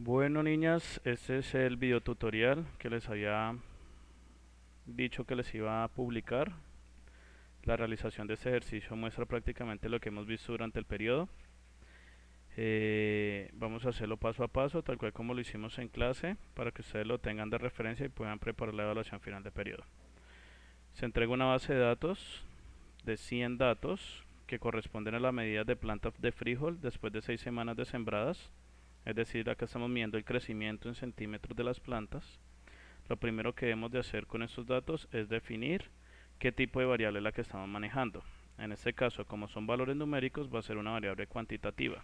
Bueno, niñas, este es el video tutorial que les había dicho que les iba a publicar. La realización de este ejercicio muestra prácticamente lo que hemos visto durante el periodo. Vamos a hacerlo paso a paso, tal cual como lo hicimos en clase, para que ustedes lo tengan de referencia y puedan preparar la evaluación final de periodo. Se entrega una base de datos de 100 datos que corresponden a la medida de planta de frijol después de 6 semanas de sembradas. Es decir, acá estamos midiendo el crecimiento en centímetros de las plantas. Lo primero que debemos de hacer con estos datos es definir qué tipo de variable es la que estamos manejando. En este caso, como son valores numéricos, va a ser una variable cuantitativa.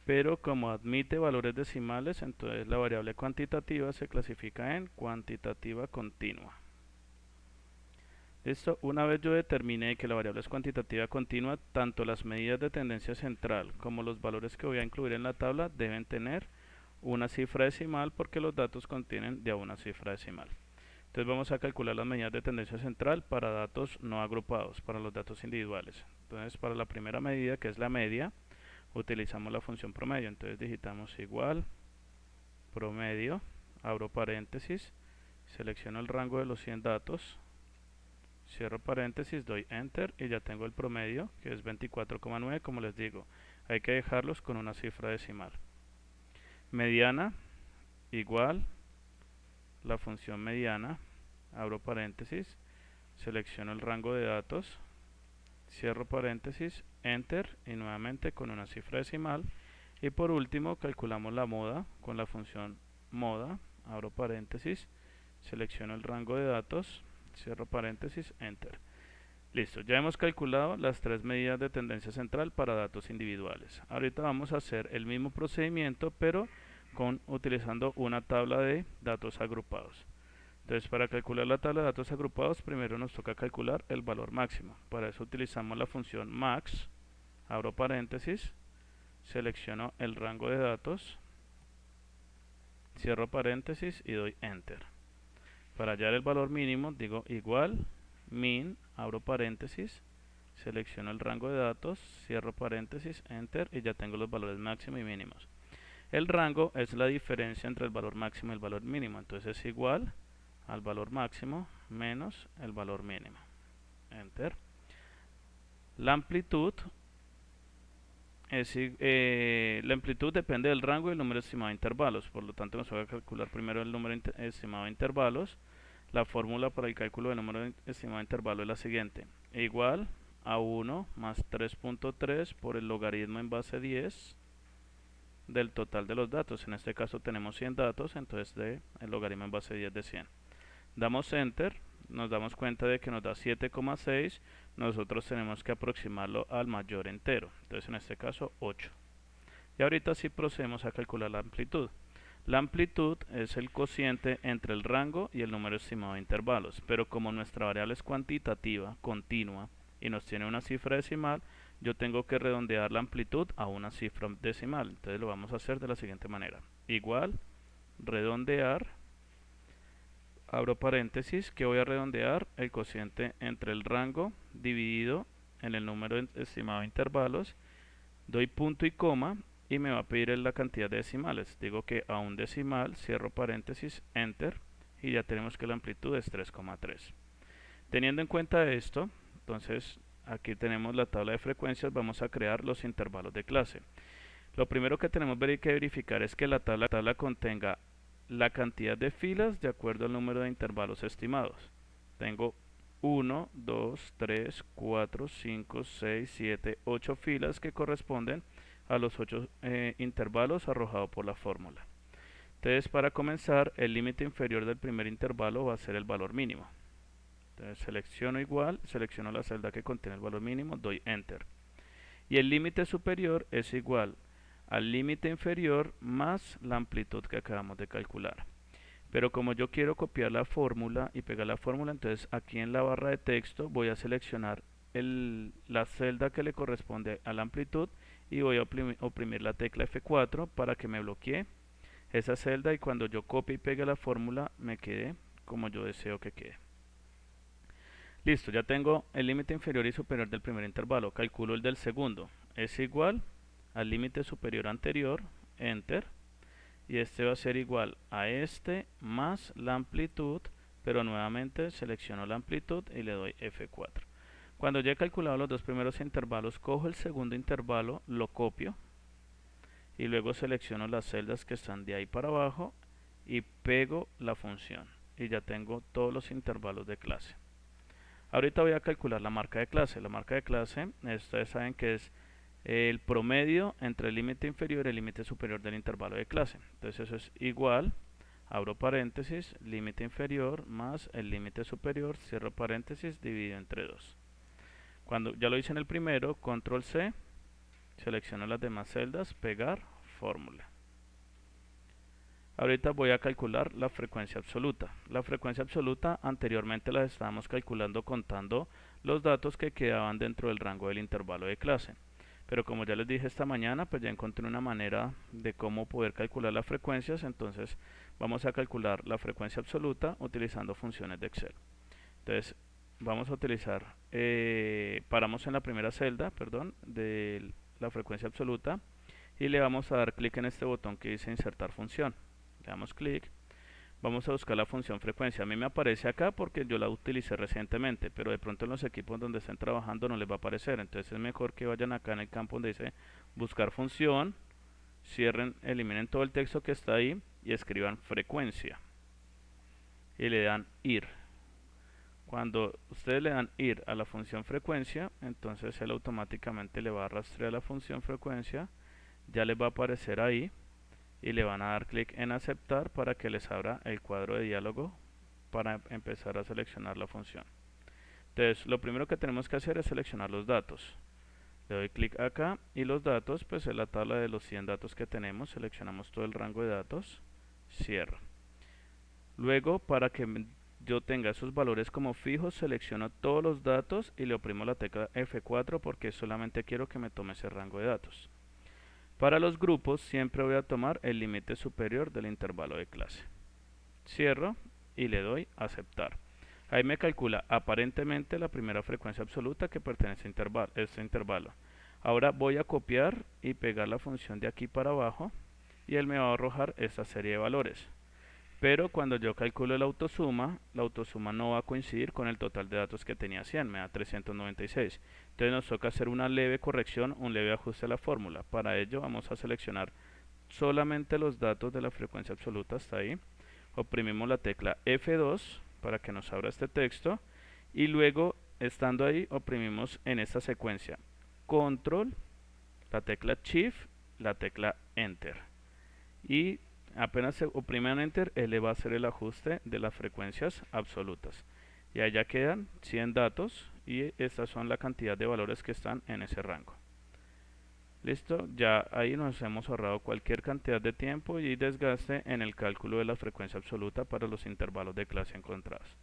Pero como admite valores decimales, entonces la variable cuantitativa se clasifica en cuantitativa continua. Listo, una vez yo determiné que la variable es cuantitativa continua, tanto las medidas de tendencia central como los valores que voy a incluir en la tabla deben tener una cifra decimal porque los datos contienen de a una cifra decimal. Entonces vamos a calcular las medidas de tendencia central para datos no agrupados, para los datos individuales. Entonces para la primera medida, que es la media, utilizamos la función promedio. Entonces digitamos igual promedio, abro paréntesis, selecciono el rango de los 100 datos, cierro paréntesis, doy enter y ya tengo el promedio, que es 24,9. Como les digo, hay que dejarlos con una cifra decimal. Mediana igual la función mediana, abro paréntesis, selecciono el rango de datos, cierro paréntesis, enter y nuevamente con una cifra decimal. Y por último calculamos la moda con la función moda, abro paréntesis, selecciono el rango de datos, cierro paréntesis, enter. Listo, ya hemos calculado las tres medidas de tendencia central para datos individuales. Ahorita vamos a hacer el mismo procedimiento, pero utilizando una tabla de datos agrupados. Entonces, para calcular la tabla de datos agrupados, primero nos toca calcular el valor máximo. Para eso utilizamos la función max, abro paréntesis, selecciono el rango de datos, cierro paréntesis y doy enter. Para hallar el valor mínimo, digo igual min, abro paréntesis, selecciono el rango de datos, cierro paréntesis, enter y ya tengo los valores máximos y mínimos. El rango es la diferencia entre el valor máximo y el valor mínimo, entonces es igual al valor máximo menos el valor mínimo. Enter. La amplitud la amplitud depende del rango y el número estimado de intervalos, por lo tanto nos va a calcular primero el número estimado de intervalos. La fórmula para el cálculo del número estimado de intervalo es la siguiente: igual a 1 más 3.3 por el logaritmo en base 10 del total de los datos. En este caso tenemos 100 datos, entonces el logaritmo en base 10 de 100. Damos enter, nos damos cuenta de que nos da 7,6. Nosotros tenemos que aproximarlo al mayor entero, entonces en este caso 8. Y ahorita sí procedemos a calcular la amplitud. La amplitud es el cociente entre el rango y el número estimado de intervalos, pero como nuestra variable es cuantitativa, continua, y nos tiene una cifra decimal, yo tengo que redondear la amplitud a una cifra decimal. Entonces lo vamos a hacer de la siguiente manera: igual, redondear, abro paréntesis, que voy a redondear el cociente entre el rango dividido en el número estimado de intervalos, doy punto y coma y me va a pedir la cantidad de decimales. Digo que a un decimal, cierro paréntesis, enter y ya tenemos que la amplitud es 3,3. Teniendo en cuenta esto, entonces aquí tenemos la tabla de frecuencias. Vamos a crear los intervalos de clase. Lo primero que tenemos que verificar es que la tabla contenga la cantidad de filas de acuerdo al número de intervalos estimados. Tengo 1, 2, 3, 4, 5, 6, 7, 8 filas que corresponden a los 8 intervalos arrojados por la fórmula. Entonces, para comenzar, el límite inferior del primer intervalo va a ser el valor mínimo. Entonces selecciono igual, selecciono la celda que contiene el valor mínimo, doy enter. Y el límite superior es igual al límite inferior más la amplitud que acabamos de calcular. Pero como yo quiero copiar la fórmula y pegar la fórmula, entonces aquí en la barra de texto voy a seleccionar la celda que le corresponde a la amplitud y voy a oprimir la tecla F4 para que me bloquee esa celda y cuando yo copie y pegue la fórmula me quede como yo deseo que quede. Listo, ya tengo el límite inferior y superior del primer intervalo. Calculo el del segundo. Es igual al límite superior anterior, enter, y este va a ser igual a este más la amplitud, pero nuevamente selecciono la amplitud y le doy F4. Cuando ya he calculado los dos primeros intervalos, cojo el segundo intervalo, lo copio y luego selecciono las celdas que están de ahí para abajo y pego la función y ya tengo todos los intervalos de clase. Ahorita voy a calcular la marca de clase. La marca de clase, ustedes saben que es el promedio entre el límite inferior y el límite superior del intervalo de clase. Entonces eso es igual, abro paréntesis, límite inferior más el límite superior, cierro paréntesis, dividido entre 2. Cuando ya lo hice en el primero, control C, selecciono las demás celdas, pegar, fórmula. Ahorita voy a calcular la frecuencia absoluta. La frecuencia absoluta anteriormente la estábamos calculando contando los datos que quedaban dentro del rango del intervalo de clase. Pero como ya les dije esta mañana, pues ya encontré una manera de cómo poder calcular las frecuencias. Entonces vamos a calcular la frecuencia absoluta utilizando funciones de Excel. Entonces vamos a utilizar, paramos en la primera celda, perdón, de la frecuencia absoluta y le vamos a dar clic en este botón que dice insertar función. Le damos clic, vamos a buscar la función frecuencia. A mí me aparece acá porque yo la utilicé recientemente, pero de pronto en los equipos donde estén trabajando no les va a aparecer. Entonces es mejor que vayan acá en el campo donde dice buscar función, cierren, eliminen todo el texto que está ahí y escriban frecuencia y le dan ir. Cuando ustedes le dan ir a la función frecuencia, entonces él automáticamente le va a rastrear la función frecuencia, ya les va a aparecer ahí y le van a dar clic en aceptar para que les abra el cuadro de diálogo para empezar a seleccionar la función. Entonces lo primero que tenemos que hacer es seleccionar los datos. Le doy clic acá y los datos pues es la tabla de los 100 datos que tenemos, seleccionamos todo el rango de datos, cierro. Luego para que yo tenga esos valores como fijos, selecciono todos los datos y le oprimo la tecla F4 porque solamente quiero que me tome ese rango de datos. Para los grupos siempre voy a tomar el límite superior del intervalo de clase. Cierro y le doy aceptar. Ahí me calcula aparentemente la primera frecuencia absoluta que pertenece a este intervalo. Ahora voy a copiar y pegar la función de aquí para abajo y él me va a arrojar esta serie de valores. Pero cuando yo calculo la autosuma no va a coincidir con el total de datos que tenía 100, me da 396. Entonces nos toca hacer una leve corrección, un leve ajuste a la fórmula. Para ello vamos a seleccionar solamente los datos de la frecuencia absoluta hasta ahí. Oprimimos la tecla F2 para que nos abra este texto y luego estando ahí oprimimos en esta secuencia Control, la tecla Shift, la tecla Enter y apenas se opriman Enter, él le va a hacer el ajuste de las frecuencias absolutas. Y allá quedan 100 datos y estas son la cantidad de valores que están en ese rango. Listo, ya ahí nos hemos ahorrado cualquier cantidad de tiempo y desgaste en el cálculo de la frecuencia absoluta para los intervalos de clase encontrados.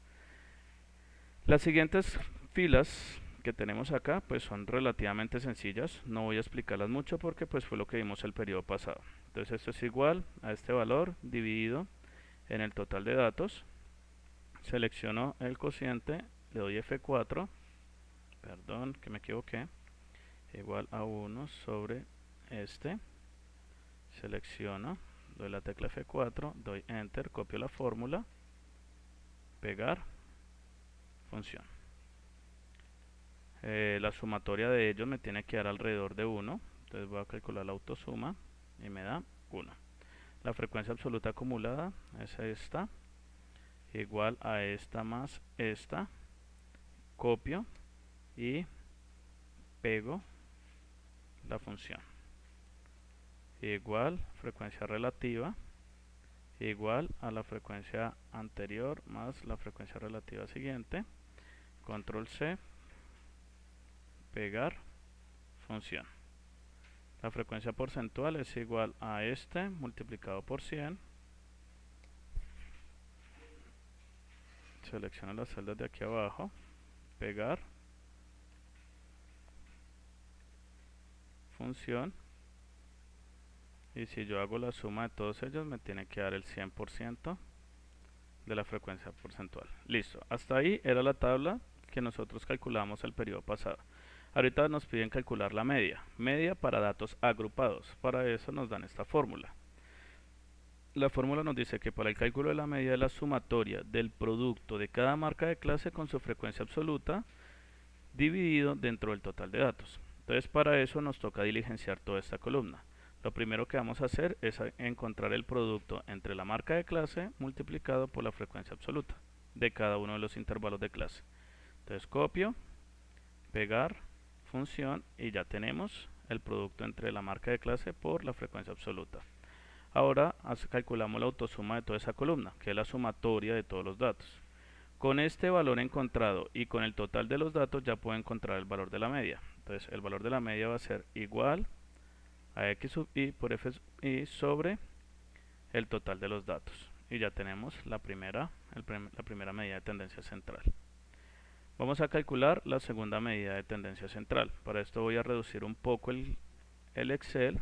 Las siguientes filas que tenemos acá pues son relativamente sencillas, no voy a explicarlas mucho porque pues fue lo que vimos el periodo pasado. Entonces esto es igual a este valor dividido en el total de datos, selecciono el cociente, le doy F4, perdón que me equivoqué, igual a 1 sobre este, selecciono, doy la tecla F4, doy Enter, copio la fórmula, pegar, función. La sumatoria de ellos me tiene que dar alrededor de 1, entonces voy a calcular la autosuma y me da 1. La frecuencia absoluta acumulada es esta, igual a esta más esta, copio y pego la función. Igual frecuencia relativa, igual a la frecuencia anterior más la frecuencia relativa siguiente, control C, pegar, función. La frecuencia porcentual es igual a este multiplicado por 100. Selecciono las celdas de aquí abajo, pegar, función. Y si yo hago la suma de todos ellos me tiene que dar el 100% de la frecuencia porcentual. Listo, hasta ahí era la tabla que nosotros calculamos el periodo pasado. Ahorita nos piden calcular la media. Media para datos agrupados. Para eso nos dan esta fórmula. La fórmula nos dice que para el cálculo de la media es la sumatoria del producto de cada marca de clase con su frecuencia absoluta dividido dentro del total de datos. Entonces para eso nos toca diligenciar toda esta columna. Lo primero que vamos a hacer es encontrar el producto entre la marca de clase multiplicado por la frecuencia absoluta de cada uno de los intervalos de clase. Entonces copio, pegar, función y ya tenemos el producto entre la marca de clase por la frecuencia absoluta. Ahora calculamos la autosuma de toda esa columna, que es la sumatoria de todos los datos. Con este valor encontrado y con el total de los datos ya puedo encontrar el valor de la media. Entonces el valor de la media va a ser igual a x sub i por f sub i sobre el total de los datos. Y ya tenemos la primera medida de tendencia central. Vamos a calcular la segunda medida de tendencia central. Para esto voy a reducir un poco el Excel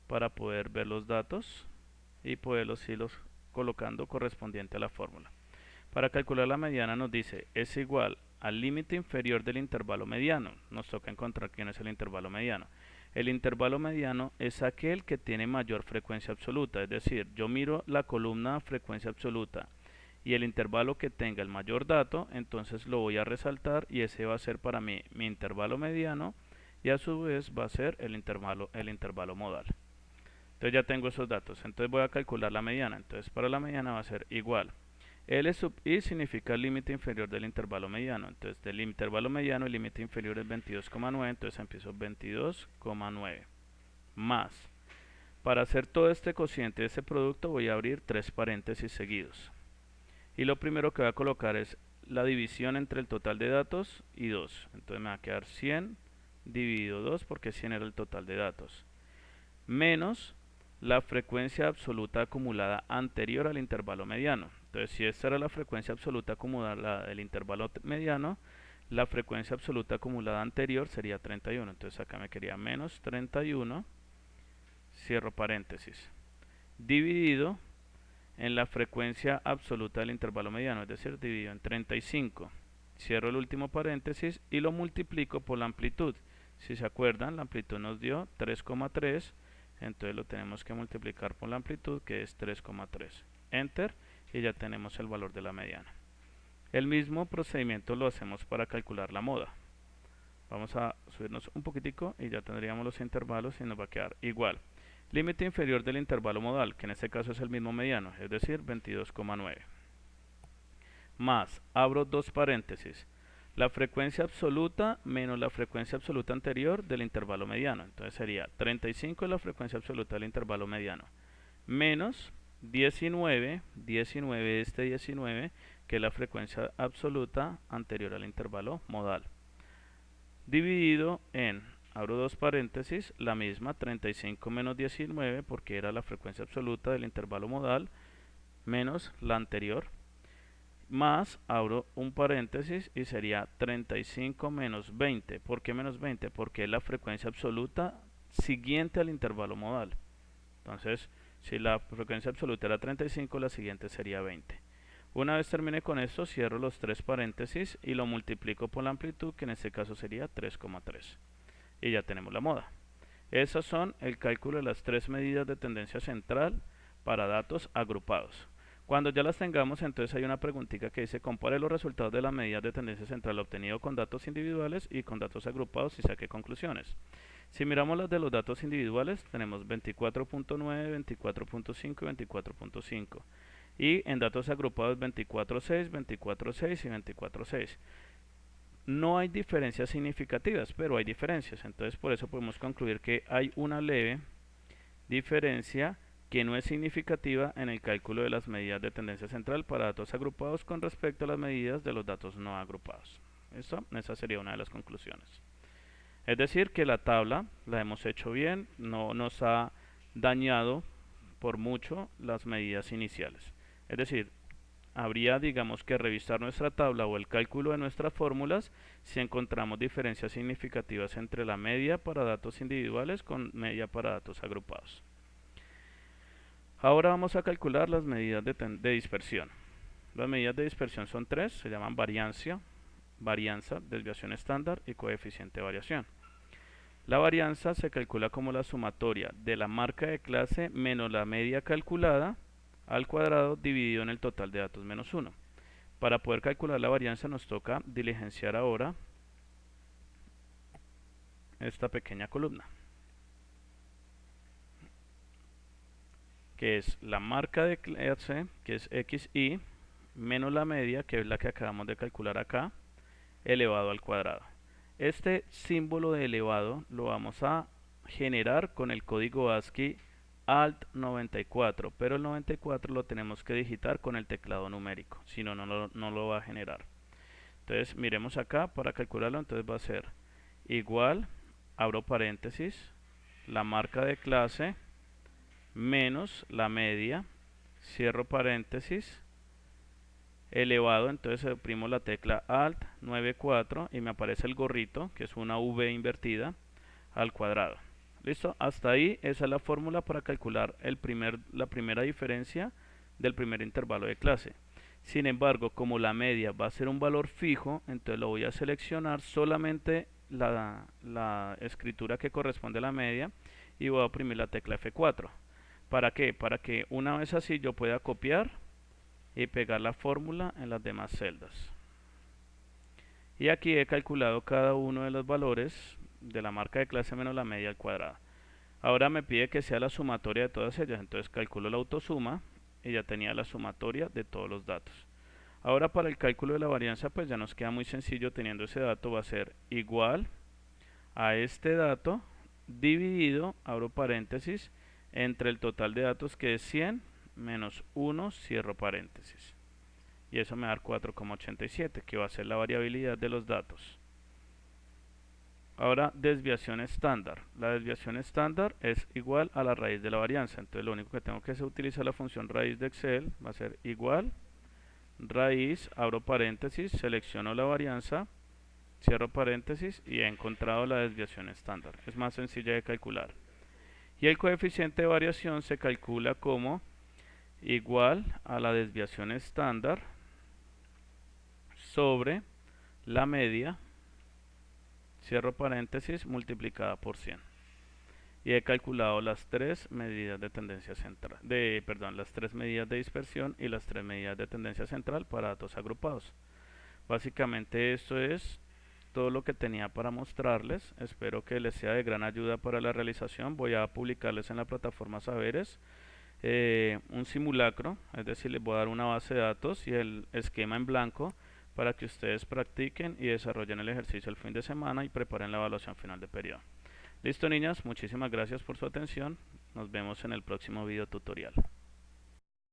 para poder ver los datos y poderlos irlos colocando correspondiente a la fórmula. Para calcular la mediana nos dice es igual al límite inferior del intervalo mediano. Nos toca encontrar quién es el intervalo mediano. El intervalo mediano es aquel que tiene mayor frecuencia absoluta, es decir, yo miro la columna frecuencia absoluta y el intervalo que tenga el mayor dato, entonces lo voy a resaltar y ese va a ser para mí mi intervalo mediano y a su vez va a ser el intervalo modal. Entonces ya tengo esos datos, entonces voy a calcular la mediana. Entonces para la mediana va a ser igual. L sub i significa el límite inferior del intervalo mediano. Entonces del intervalo mediano el límite inferior es 22,9, entonces empiezo 22,9 más. Para hacer todo este cociente de este producto voy a abrir tres paréntesis seguidos. Y lo primero que voy a colocar es la división entre el total de datos y 2. Entonces me va a quedar 100 dividido 2 porque 100 era el total de datos. Menos la frecuencia absoluta acumulada anterior al intervalo mediano. Entonces si esta era la frecuencia absoluta acumulada del intervalo mediano, la frecuencia absoluta acumulada anterior sería 31. Entonces acá me quedaría menos 31, cierro paréntesis, dividido en la frecuencia absoluta del intervalo mediano, es decir, dividido en 35. Cierro el último paréntesis y lo multiplico por la amplitud. Si se acuerdan, la amplitud nos dio 3,3, entonces lo tenemos que multiplicar por la amplitud, que es 3,3. Enter, y ya tenemos el valor de la mediana. El mismo procedimiento lo hacemos para calcular la moda. Vamos a subirnos un poquitico y ya tendríamos los intervalos y nos va a quedar igual. Límite inferior del intervalo modal, que en este caso es el mismo mediano, es decir, 22,9. Más, abro dos paréntesis, la frecuencia absoluta menos la frecuencia absoluta anterior del intervalo mediano. Entonces sería 35 la frecuencia absoluta del intervalo mediano, menos 19 que es la frecuencia absoluta anterior al intervalo modal, dividido en, abro dos paréntesis, la misma 35 menos 19 porque era la frecuencia absoluta del intervalo modal menos la anterior, más, abro un paréntesis y sería 35 menos 20. ¿Por qué menos 20? Porque es la frecuencia absoluta siguiente al intervalo modal. Entonces, si la frecuencia absoluta era 35, la siguiente sería 20. Una vez termine con esto, cierro los tres paréntesis y lo multiplico por la amplitud, que en este caso sería 3,3. Y ya tenemos la moda. Esas son el cálculo de las tres medidas de tendencia central para datos agrupados. Cuando ya las tengamos, entonces hay una preguntita que dice: compare los resultados de las medidas de tendencia central obtenido con datos individuales y con datos agrupados y saque conclusiones. Si miramos las de los datos individuales, tenemos 24.9, 24.5 y 24.5. Y en datos agrupados 24.6, 24.6 y 24.6. No hay diferencias significativas, pero hay diferencias. Entonces por eso podemos concluir que hay una leve diferencia que no es significativa en el cálculo de las medidas de tendencia central para datos agrupados con respecto a las medidas de los datos no agrupados. Esa sería una de las conclusiones. Es decir, que la tabla la hemos hecho bien, no nos ha dañado por mucho las medidas iniciales. Es decir, habría, digamos, que revisar nuestra tabla o el cálculo de nuestras fórmulas si encontramos diferencias significativas entre la media para datos individuales con media para datos agrupados. Ahora vamos a calcular las medidas de dispersión. Las medidas de dispersión son tres, se llaman variancia, varianza, desviación estándar y coeficiente de variación. La varianza se calcula como la sumatoria de la marca de clase menos la media calculada al cuadrado dividido en el total de datos menos 1. Para poder calcular la varianza nos toca diligenciar ahora esta pequeña columna, que es la marca de clase, que es xy, menos la media, que es la que acabamos de calcular acá, elevado al cuadrado. Este símbolo de elevado lo vamos a generar con el código ASCII ALT94, pero el 94 lo tenemos que digitar con el teclado numérico, si no, no lo va a generar. Entonces miremos acá para calcularlo, entonces va a ser igual, abro paréntesis, la marca de clase menos la media, cierro paréntesis, elevado, entonces oprimo la tecla Alt 94 y me aparece el gorrito, que es una V invertida, al cuadrado. ¿Listo? Hasta ahí esa es la fórmula para calcular la primera diferencia del primer intervalo de clase. Sin embargo, como la media va a ser un valor fijo, entonces lo voy a seleccionar solamente la escritura que corresponde a la media y voy a oprimir la tecla F4. ¿Para qué? Para que una vez así yo pueda copiar y pegar la fórmula en las demás celdas. Y aquí he calculado cada uno de los valores de la marca de clase menos la media al cuadrado. Ahora me pide que sea la sumatoria de todas ellas, entonces calculo la autosuma y ya tenía la sumatoria de todos los datos. Ahora para el cálculo de la varianza pues ya nos queda muy sencillo, teniendo ese dato va a ser igual a este dato dividido, abro paréntesis, entre el total de datos que es 100 menos 1, cierro paréntesis. Y eso me da 4,87, que va a ser la variabilidad de los datos. Ahora, desviación estándar. La desviación estándar es igual a la raíz de la varianza. Entonces, lo único que tengo que hacer es utilizar la función raíz de Excel. Va a ser igual, raíz, abro paréntesis, selecciono la varianza, cierro paréntesis y he encontrado la desviación estándar. Es más sencilla de calcular. Y el coeficiente de variación se calcula como igual a la desviación estándar sobre la media, cierro paréntesis, multiplicada por 100. Y he calculado las tres medidas de tendencia central, las tres medidas de dispersión y las tres medidas de tendencia central para datos agrupados. Básicamente esto es todo lo que tenía para mostrarles. Espero que les sea de gran ayuda para la realización. Voy a publicarles en la plataforma Saberes un simulacro, es decir, les voy a dar una base de datos y el esquema en blanco para que ustedes practiquen y desarrollen el ejercicio el fin de semana y preparen la evaluación final de periodo. Listo, niñas, muchísimas gracias por su atención. Nos vemos en el próximo video tutorial.